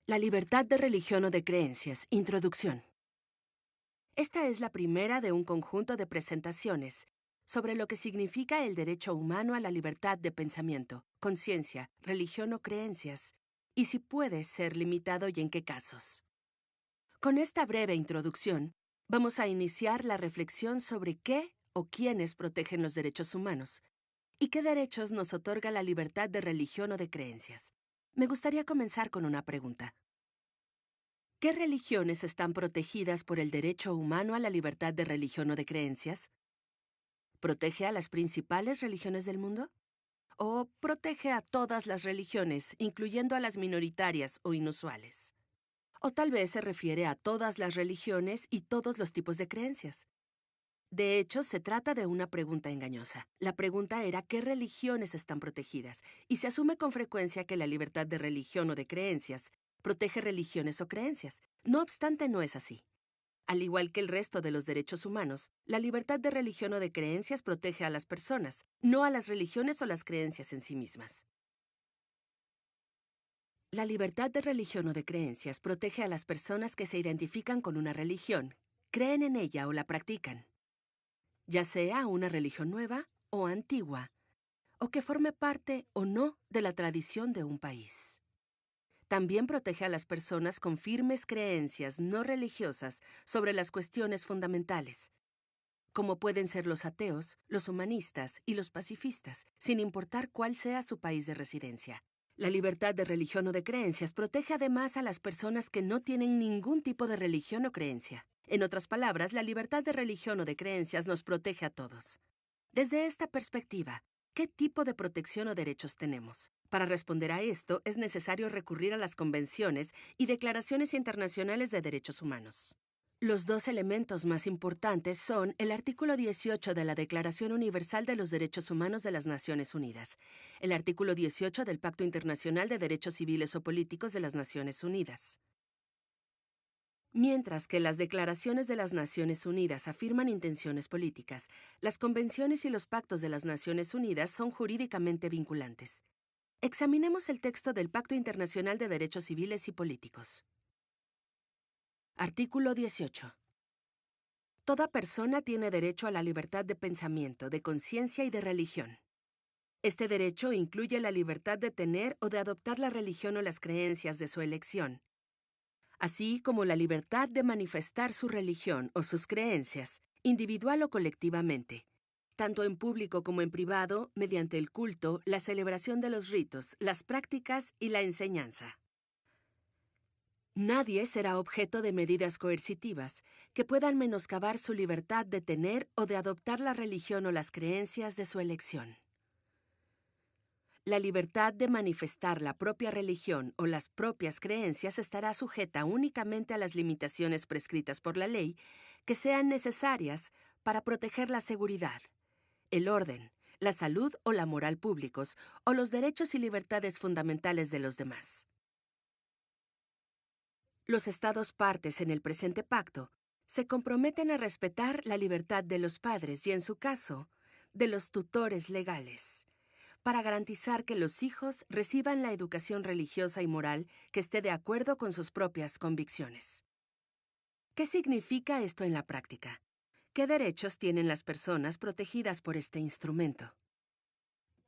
La libertad de religión o de creencias. Introducción. Esta es la primera de un conjunto de presentaciones sobre lo que significa el derecho humano a la libertad de pensamiento, conciencia, religión o creencias, y si puede ser limitado y en qué casos. Con esta breve introducción, vamos a iniciar la reflexión sobre qué o quiénes protegen los derechos humanos y qué derechos nos otorga la libertad de religión o de creencias. Me gustaría comenzar con una pregunta. ¿Qué religiones están protegidas por el derecho humano a la libertad de religión o de creencias? ¿Protege a las principales religiones del mundo? ¿O protege a todas las religiones, incluyendo a las minoritarias o inusuales? O tal vez se refiere a todas las religiones y todos los tipos de creencias. De hecho, se trata de una pregunta engañosa. La pregunta era ¿qué religiones están protegidas? Y se asume con frecuencia que la libertad de religión o de creencias protege religiones o creencias. No obstante, no es así. Al igual que el resto de los derechos humanos, la libertad de religión o de creencias protege a las personas, no a las religiones o las creencias en sí mismas. La libertad de religión o de creencias protege a las personas que se identifican con una religión, creen en ella o la practican, ya sea una religión nueva o antigua, o que forme parte o no de la tradición de un país. También protege a las personas con firmes creencias no religiosas sobre las cuestiones fundamentales, como pueden ser los ateos, los humanistas y los pacifistas, sin importar cuál sea su país de residencia. La libertad de religión o de creencias protege además a las personas que no tienen ningún tipo de religión o creencia. En otras palabras, la libertad de religión o de creencias nos protege a todos. Desde esta perspectiva, ¿qué tipo de protección o derechos tenemos? Para responder a esto, es necesario recurrir a las convenciones y declaraciones internacionales de derechos humanos. Los dos elementos más importantes son el artículo 18 de la Declaración Universal de los Derechos Humanos de las Naciones Unidas, el artículo 18 del Pacto Internacional de Derechos Civiles o Políticos de las Naciones Unidas. Mientras que las declaraciones de las Naciones Unidas afirman intenciones políticas, las convenciones y los pactos de las Naciones Unidas son jurídicamente vinculantes. Examinemos el texto del Pacto Internacional de Derechos Civiles y Políticos. Artículo 18. Toda persona tiene derecho a la libertad de pensamiento, de conciencia y de religión. Este derecho incluye la libertad de tener o de adoptar la religión o las creencias de su elección, así como la libertad de manifestar su religión o sus creencias, individual o colectivamente, tanto en público como en privado, mediante el culto, la celebración de los ritos, las prácticas y la enseñanza. Nadie será objeto de medidas coercitivas que puedan menoscabar su libertad de tener o de adoptar la religión o las creencias de su elección. La libertad de manifestar la propia religión o las propias creencias estará sujeta únicamente a las limitaciones prescritas por la ley que sean necesarias para proteger la seguridad, el orden, la salud o la moral públicos o los derechos y libertades fundamentales de los demás. Los Estados partes en el presente pacto se comprometen a respetar la libertad de los padres y, en su caso, de los tutores legales, para garantizar que los hijos reciban la educación religiosa y moral que esté de acuerdo con sus propias convicciones. ¿Qué significa esto en la práctica? ¿Qué derechos tienen las personas protegidas por este instrumento?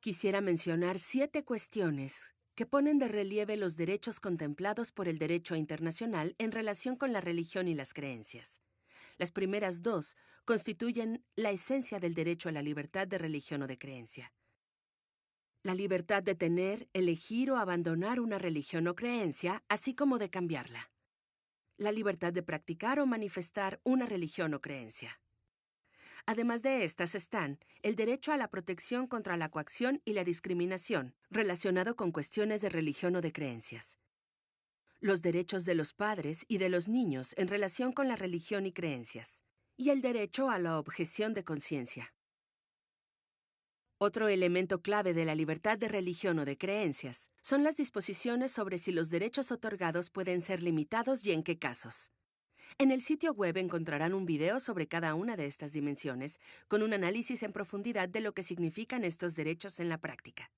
Quisiera mencionar 7 cuestiones que ponen de relieve los derechos contemplados por el derecho internacional en relación con la religión y las creencias. Las primeras 2 constituyen la esencia del derecho a la libertad de religión o de creencia. La libertad de tener, elegir o abandonar una religión o creencia, así como de cambiarla. La libertad de practicar o manifestar una religión o creencia. Además de estas están el derecho a la protección contra la coacción y la discriminación, relacionado con cuestiones de religión o de creencias. Los derechos de los padres y de los niños en relación con la religión y creencias. Y el derecho a la objeción de conciencia. Otro elemento clave de la libertad de religión o de creencias son las disposiciones sobre si los derechos otorgados pueden ser limitados y en qué casos. En el sitio web encontrarán un video sobre cada una de estas dimensiones, con un análisis en profundidad de lo que significan estos derechos en la práctica.